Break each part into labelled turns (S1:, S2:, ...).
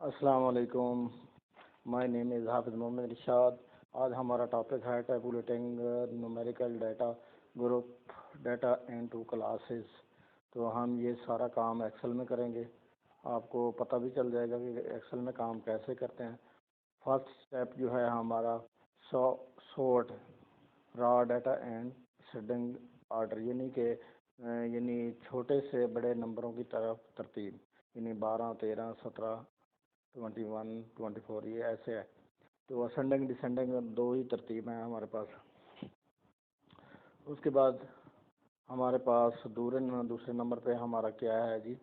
S1: अस्सलाम वालेकुम। My name is हाफिज़ मोहम्मद इरशाद। आज हमारा टॉपिक है tabulating numerical data group data into classes. तो हम ये सारा काम एक्सेल में करेंगे। आपको पता भी चल जाएगा कि एक्सेल में काम कैसे करते हैं। फर्स्ट स्टेप जो है हमारा sort raw data and sending order, यानी छोटे से बड़े नंबरों की तरफ तरतीब, यानी 12, 13, 17, 21, 24, ये ऐसे है। तो असेंडिंग डिसेंडिंग दो ही तरतीब हैं हमारे पास। उसके बाद हमारे पास दूसरे नंबर पे हमारा क्या है जी,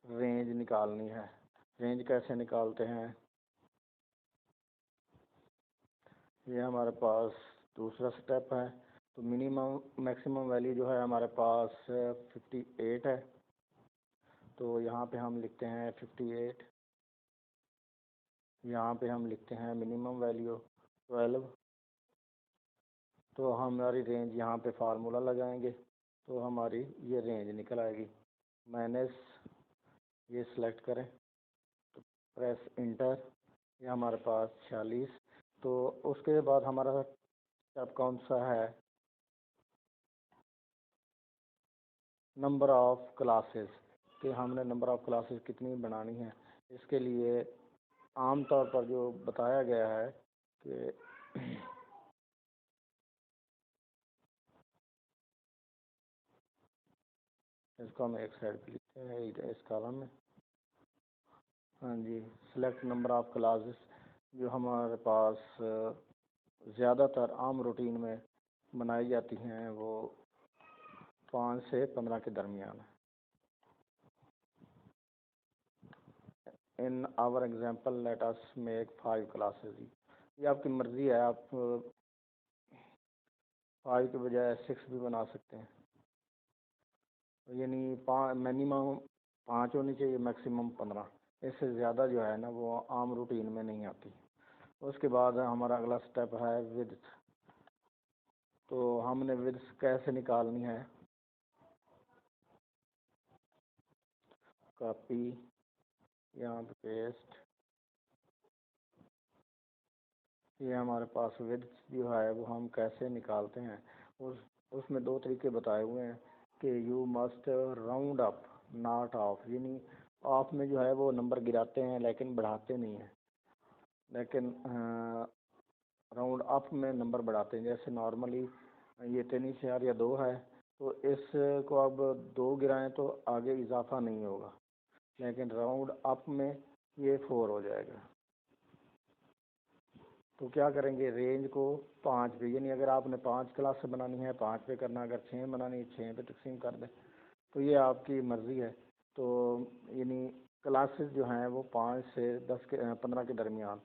S1: रेंज निकालनी है। रेंज कैसे निकालते हैं, ये हमारे पास दूसरा स्टेप है। तो मिनिमम मैक्सिमम वैल्यू जो है हमारे पास 58 है। तो यहाँ पे हम लिखते हैं 58। यहाँ पे हम लिखते हैं मिनिमम वैल्यू 12। तो हमारी रेंज यहाँ पे फार्मूला लगाएंगे तो हमारी ये रेंज निकल आएगी। माइनस ये सिलेक्ट करें तो प्रेस इंटर, ये हमारे पास 46। तो उसके बाद हमारा स्टेप कौन सा है, नंबर ऑफ क्लासेस, कि हमने नंबर ऑफ क्लासेस कितनी बनानी है। इसके लिए आमतौर पर जो बताया गया है कि इसको हम एक साइड पे लिखते हैं इस कॉलम में। हाँ जी, सिलेक्ट नंबर ऑफ क्लासेस जो हमारे पास ज़्यादातर आम रूटीन में बनाई जाती हैं वो 5 से 15 के दरमियान है। In our example let us make 5 classes. ये आपकी मर्ज़ी है, आप 5 के बजाय 6 भी बना सकते हैं। यानी मिनिमम 5 होनी चाहिए, मैक्सिमम 15। इससे ज़्यादा जो है ना वो आम रूटीन में नहीं आती। उसके बाद हमारा अगला स्टेप है विड्थ। तो हमने विड्थ कैसे निकालनी है, कॉपी, यहाँ पे पेस्ट। ये हमारे पास विड्थ जो है वो हम कैसे निकालते हैं, उसमें दो तरीके बताए हुए हैं कि you must round up not of, यानी ऑफ में जो है वो नंबर गिराते हैं लेकिन बढ़ाते नहीं हैं, लेकिन राउंड अप में नंबर बढ़ाते हैं। जैसे नॉर्मली ये 23,000 या 2 है, तो इसको अब 2 गिराएं तो आगे इजाफा नहीं होगा, लेकिन राउंड अप में ये 4 हो जाएगा। तो क्या करेंगे, रेंज को 5 पे, यानी अगर आपने 5 क्लास से बनानी है 5 पे करना, अगर 6 बनानी है 6 पे तकसीम कर दें। तो ये आपकी मर्ज़ी है। तो यानी क्लासेस जो हैं वो 5 से 15 के दरमियान।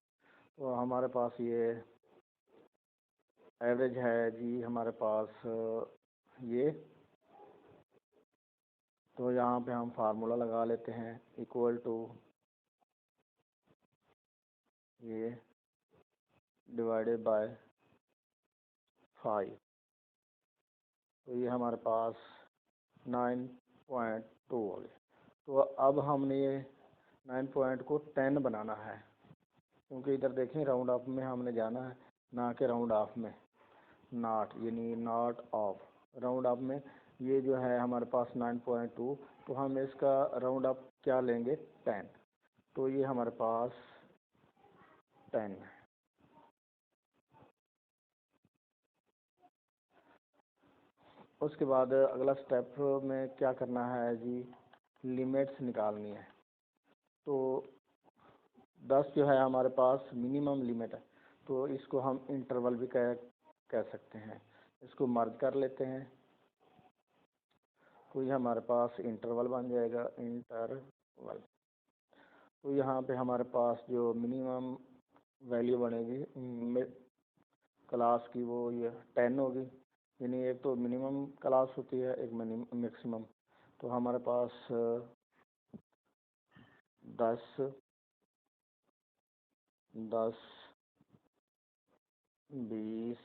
S1: तो हमारे पास ये एवरेज है जी हमारे पास ये। तो यहाँ पे हम फार्मूला लगा लेते हैं, इक्वल टू ये डिवाइडेड बाय 5। तो ये हमारे पास 9.2 हो गया। तो अब हमने ये 9 पॉइंट को 10 बनाना है, क्योंकि इधर देखें राउंड ऑफ में हमने जाना है, ना कि राउंड ऑफ में। नॉट यानी नॉट ऑफ, राउंड ऑफ में ये जो है हमारे पास 9.2। तो हम इसका राउंड ऑफ क्या लेंगे, 10। तो ये हमारे पास 10 है। उसके बाद अगला स्टेप में क्या करना है जी, लिमिट्स निकालनी है। तो 10 जो है हमारे पास मिनिमम लिमिट है, तो इसको हम इंटरवल भी कह सकते हैं। इसको मर्ज कर लेते हैं तो ये हमारे पास इंटरवल बन जाएगा, इंटरवल। तो यहाँ पे हमारे पास जो मिनिमम वैल्यू बनेगी क्लास की वो ये 10 होगी, यानी एक तो मिनिमम क्लास होती है, एक मैक्सिमम। तो हमारे पास 10, 10, 20,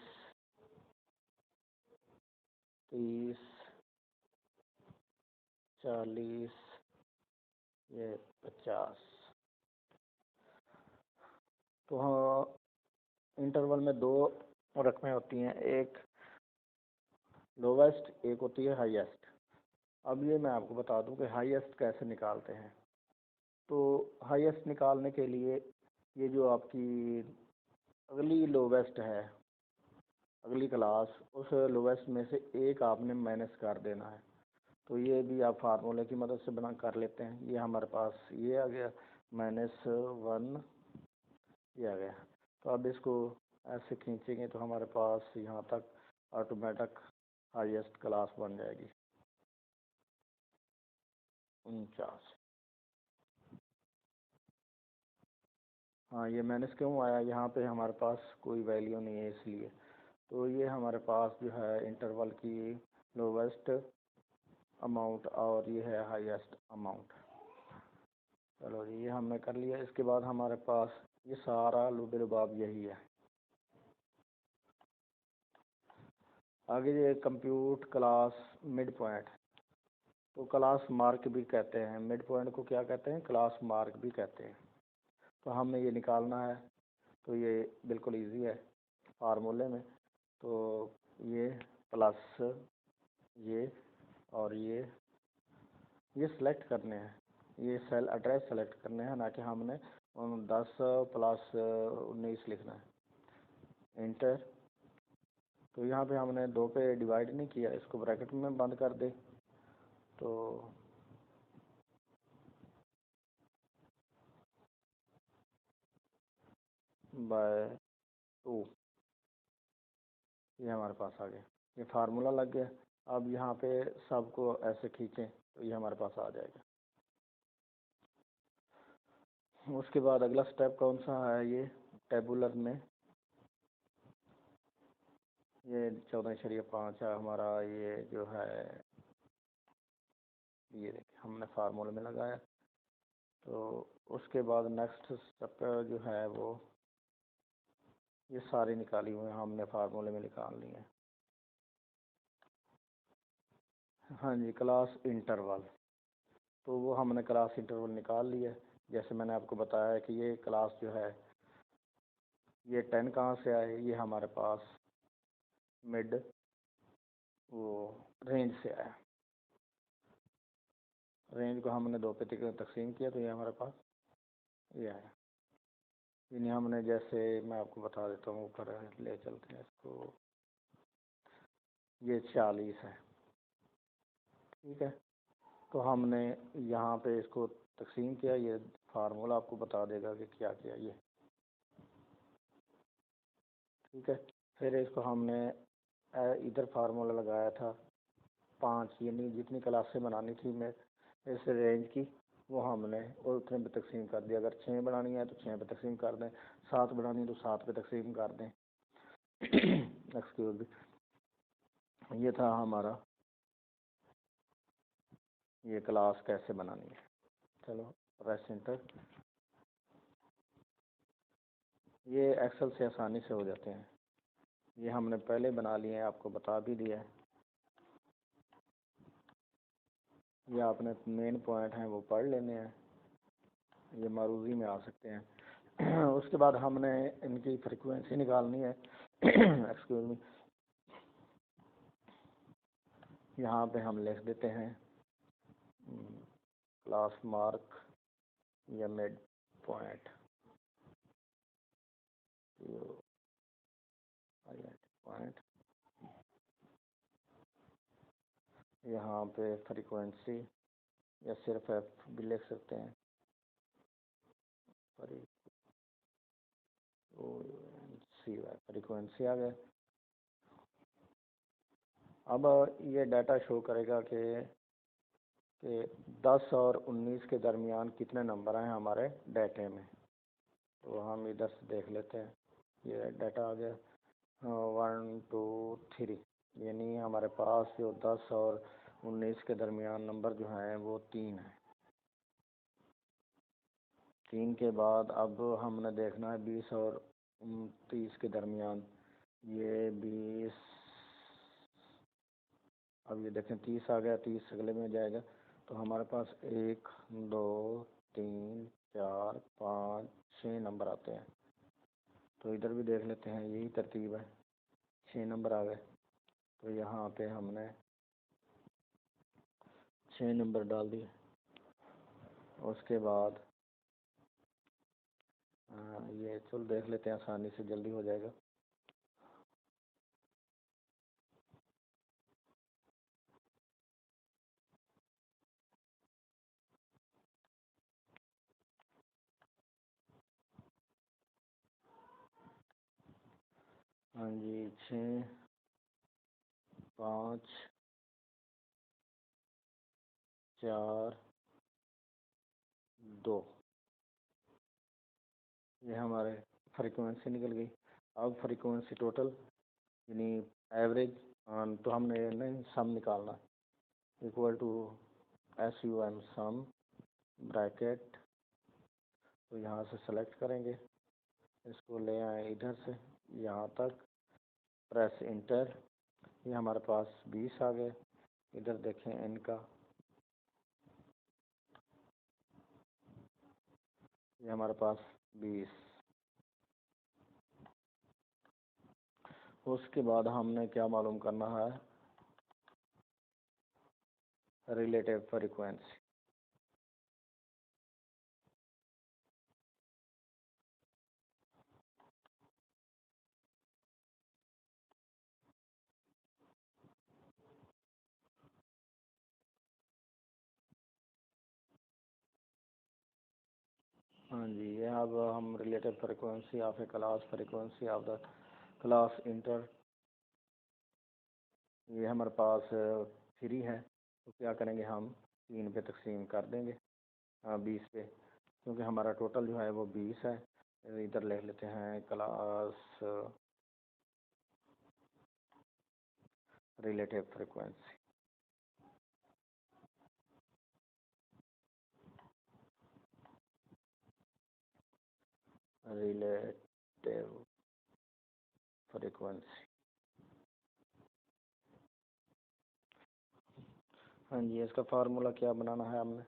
S1: 30, 40, ये 50। तो हाँ, इंटरवल में दो रकमें होती हैं, एक लोवेस्ट, एक होती है हाईएस्ट। अब ये मैं आपको बता दूं कि हाईएस्ट कैसे निकालते हैं। तो हाईएस्ट निकालने के लिए ये जो आपकी अगली लोवेस्ट है, अगली क्लास, उस लोवेस्ट में से एक आपने माइनस कर देना है। तो ये भी आप फार्मूले की मदद से बना कर लेते हैं। ये हमारे पास ये आ गया -1, ये आ गया। तो अब इसको ऐसे खींचेंगे तो हमारे पास यहाँ तक ऑटोमेटिक हाईएस्ट क्लास बन जाएगी 49। हाँ, ये माइनस क्यों आया, यहाँ पे हमारे पास कोई वैल्यू नहीं है इसलिए। तो ये हमारे पास जो है इंटरवल की लोवेस्ट अमाउंट और ये है हाईएस्ट अमाउंट। चलो जी, ये हमने कर लिया। इसके बाद हमारे पास ये सारा लुबे लुबाब यही है। आगे ये कंप्यूट क्लास मिड पॉइंट, तो क्लास मार्क भी कहते हैं, मिड पॉइंट को क्या कहते हैं, क्लास मार्क भी कहते हैं। तो हमें ये निकालना है। तो ये बिल्कुल इजी है फार्मूले में। तो ये प्लस ये और ये सिलेक्ट करने हैं, ये सेल एड्रेस सेलेक्ट करने हैं, ना कि हमने 10 + 19 लिखना है। इंटर। तो यहाँ पे हमने 2 पे डिवाइड नहीं किया, इसको ब्रैकेट में बंद कर दे। तो बाय 2, ये हमारे पास आ गया, ये फार्मूला लग गया। अब यहाँ पे सबको ऐसे खींचें तो ये हमारे पास आ जाएगा। उसके बाद अगला स्टेप कौन सा है, ये टेबुलर में ये 14.5 है हमारा, ये जो है ये देखिए हमने फार्मूले में लगाया। तो उसके बाद नेक्स्ट स्टेप जो है वो ये सारी निकाली हुई हमने फार्मूले में निकाल ली है। हाँ जी, क्लास इंटरवल, तो वो हमने क्लास इंटरवल निकाल लिया। जैसे मैंने आपको बताया कि ये क्लास जो है ये 10 कहाँ से आए, ये हमारे पास मिड वो रेंज से आया। रेंज को हमने 2 पे तकसीम किया तो ये हमारे पास ये आया। यानी हमने, जैसे मैं आपको बता देता हूँ, ऊपर ले चलते हैं इसको, ये 40 है, ठीक है। तो हमने यहाँ पे इसको तकसीम किया, ये फार्मूला आपको बता देगा कि क्या किया ये, ठीक है। फिर इसको हमने इधर फार्मूला लगाया था 5, यानी जितनी क्लासें बनानी थी मैं इस रेंज की, वो हमने और उतने पे तकसीम कर दिया। अगर 6 बनानी है तो 6 पे तकसीम कर दें, 7 बनानी है तो 7 पे तकसीम कर दें। एक्सक्यूज मी, ये था हमारा ये क्लास कैसे बनानी है। चलो प्रेस एंटर। ये एक्सेल से आसानी से हो जाते हैं, ये हमने पहले बना लिए हैं, आपको बता भी दिया है। ये आपने मेन पॉइंट हैं वो पढ़ लेने हैं, ये मारूजी में आ सकते हैं। उसके बाद हमने इनकी फ्रीक्वेंसी निकालनी है। एक्सक्यूज मी, यहाँ पे हम लिख देते हैं क्लास मार्क या मिड पॉइंट पॉइंट, यहाँ पे फ्रीक्वेंसी या सिर्फ एफ भी लिख सकते हैं, फ्रीक्वेंसी आ गया। अब ये डाटा शो करेगा कि 10 और 19 के दरमियान कितने नंबर हैं हमारे डाटे में। तो हम इधर से देख लेते हैं, ये डाटा आ गया 1 2 3, यानी हमारे पास जो 10 और 19 के दरमियान नंबर जो हैं वो 3 हैं। 3 के बाद अब हमने देखना है 20 और 30 के दरमियान, ये 20, अब ये देखें 30 आ गया, 30 अगले में जाएगा। तो हमारे पास 1 2 3 4 5 6 नंबर आते हैं। तो इधर भी देख लेते हैं, यही तरतीब है। 6 नंबर आ गए, तो यहाँ पे हमने 6 नंबर डाल दिए। उसके बाद ये चलो देख लेते हैं, आसानी से जल्दी हो जाएगा। हाँ जी, 6, 5, 4, 2, ये हमारे फ्रीक्वेंसी निकल गई। अब फ्रीक्वेंसी टोटल यानी एवरेज, तो हमने नहीं सम निकालना, equal to SUM sum bracket. तो यहाँ से सेलेक्ट करेंगे, इसको ले आए इधर से यहाँ तक, प्रेस इंटर। ये हमारे पास 20 आ गए। इधर देखें इनका, ये हमारे पास 20। उसके बाद हमने क्या मालूम करना है, रिलेटिव फ्रीक्वेंसी। हाँ जी, ये अब हम relative frequency of A class, frequency of the class inter, ये हमारे पास 3 है। तो क्या करेंगे, हम 3 पे तकसीम कर देंगे, 20 पे, क्योंकि हमारा टोटल जो है वो 20 है। इधर लिख लेते हैं class relative frequency. Relative frequency, हाँ जी, इसका फार्मूला क्या बनाना है हमने,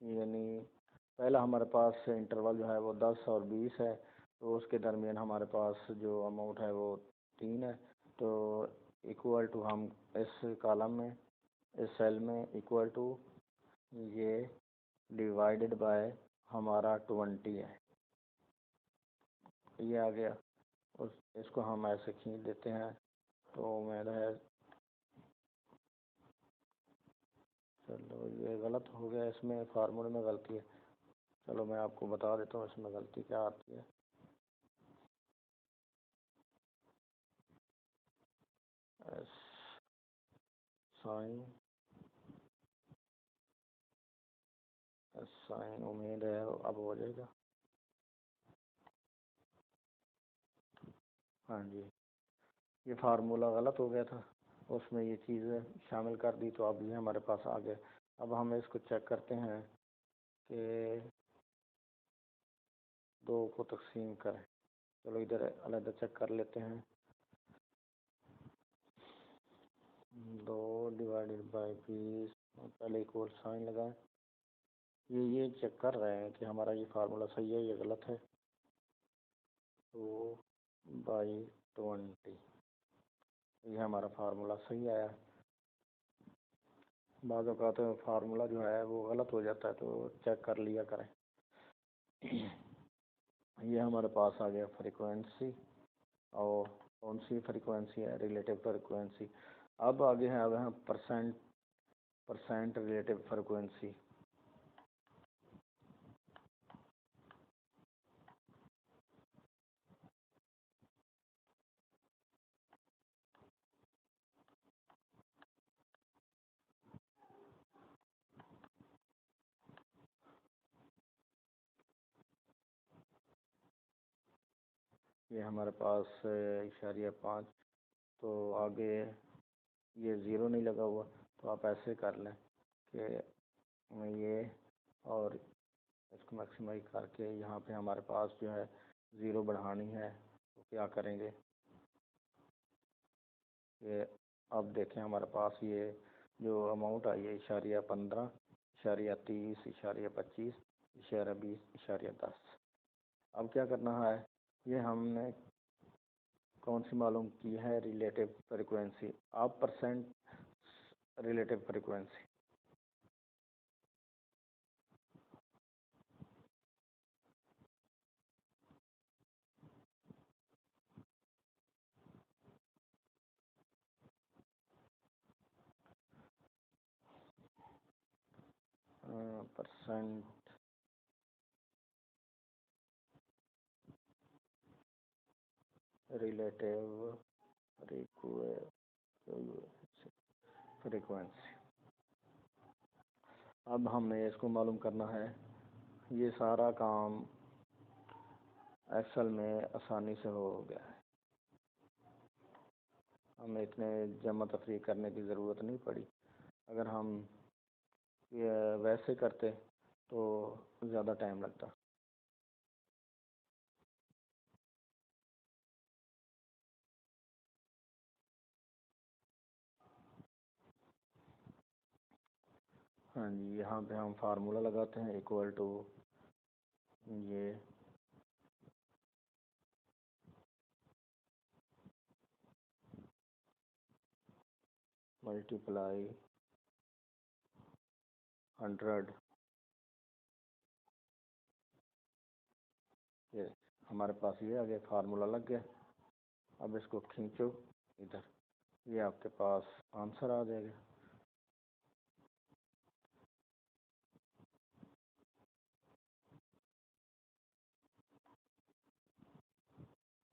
S1: यानी पहला हमारे पास इंटरवल जो है वो 10 और 20 है, तो उसके दरमियान हमारे पास जो अमाउंट है वो 3 है। तो इक्वल टू, हम इस कॉलम में, इस सेल में इक्वल टू, ये डिवाइडेड बाय हमारा 20 है, ये आ गया। उस इसको हम ऐसे खींच देते हैं, तो उम्मीद है, चलो ये गलत हो गया, इसमें फार्मूले में गलती है। चलो मैं आपको बता देता हूँ इसमें गलती क्या आती है। एस साइन, एस साइन, उम्मीद है अब हो जाएगा। हाँ जी, ये फार्मूला गलत हो गया था, उसमें ये चीज़ें शामिल कर दी, तो अब ये हमारे पास आ गया। अब हम इसको चेक करते हैं कि 2 को तकसीम करें। चलो इधर अलग चेक कर लेते हैं। 2 डिवाइडेड बाई 20, पहले इक्वल साइन लगाएं। ये चेक कर रहे हैं कि हमारा ये फार्मूला सही है या गलत है। 2/20, ये हमारा फार्मूला सही आया। बाज़ औक़ात फार्मूला जो है वो गलत हो जाता है, तो चेक कर लिया करें। ये हमारे पास आ गया फ्रीक्वेंसी, और कौन सी फ्रीक्वेंसी है, रिलेटिव फ्रीक्वेंसी। अब आगे है, अब है परसेंट रिलेटिव फ्रीक्वेंसी। ये हमारे पास 0.5, तो आगे ये ज़ीरो नहीं लगा हुआ, तो आप ऐसे कर लें कि ये, और इसको मैक्सिमाइज करके यहाँ पे हमारे पास जो है ज़ीरो बढ़ानी है। तो क्या करेंगे कि अब देखें, हमारे पास ये जो अमाउंट आई है 0.15, 30.25.20.10। अब क्या करना है, ये हमने कौन सी मालूम की है, रिलेटिव फ्रिक्वेंसी, आप percent relative frequency. Percent relative frequency. अब हमें इसको मालूम करना है। ये सारा काम एक्सेल में आसानी से हो गया है, हमें इतने जमा तफरीक करने की ज़रूरत नहीं पड़ी। अगर हम ये वैसे करते तो ज़्यादा टाइम लगता। हाँ जी, यहाँ पे हम फार्मूला लगाते हैं, इक्वल टू ये मल्टीप्लाई 100, ये हमारे पास ये आ गया, फार्मूला लग गया। अब इसको खींचो इधर, ये आपके पास आंसर आ जाएगा।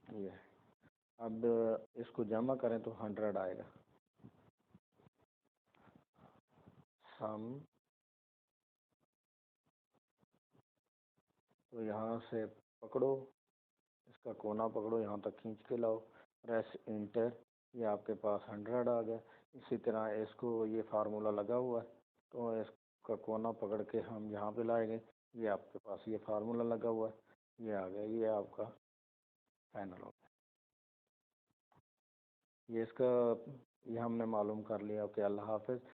S1: ये अब इसको जमा करें तो 100 आएगा। सम, तो यहाँ से पकड़ो, इसका कोना पकड़ो, यहाँ तक खींच के लाओ, प्रेस इंटर, ये आपके पास 100 आ गया। इसी तरह इसको, ये फार्मूला लगा हुआ है तो इसका कोना पकड़ के हम यहाँ पे लाएंगे, ये आपके पास ये फार्मूला लगा हुआ है, ये आ गया, ये आपका फाइनल हो गया। ये इसका, ये हमने मालूम कर लिया। ओके, अल्लाह हाफिज़।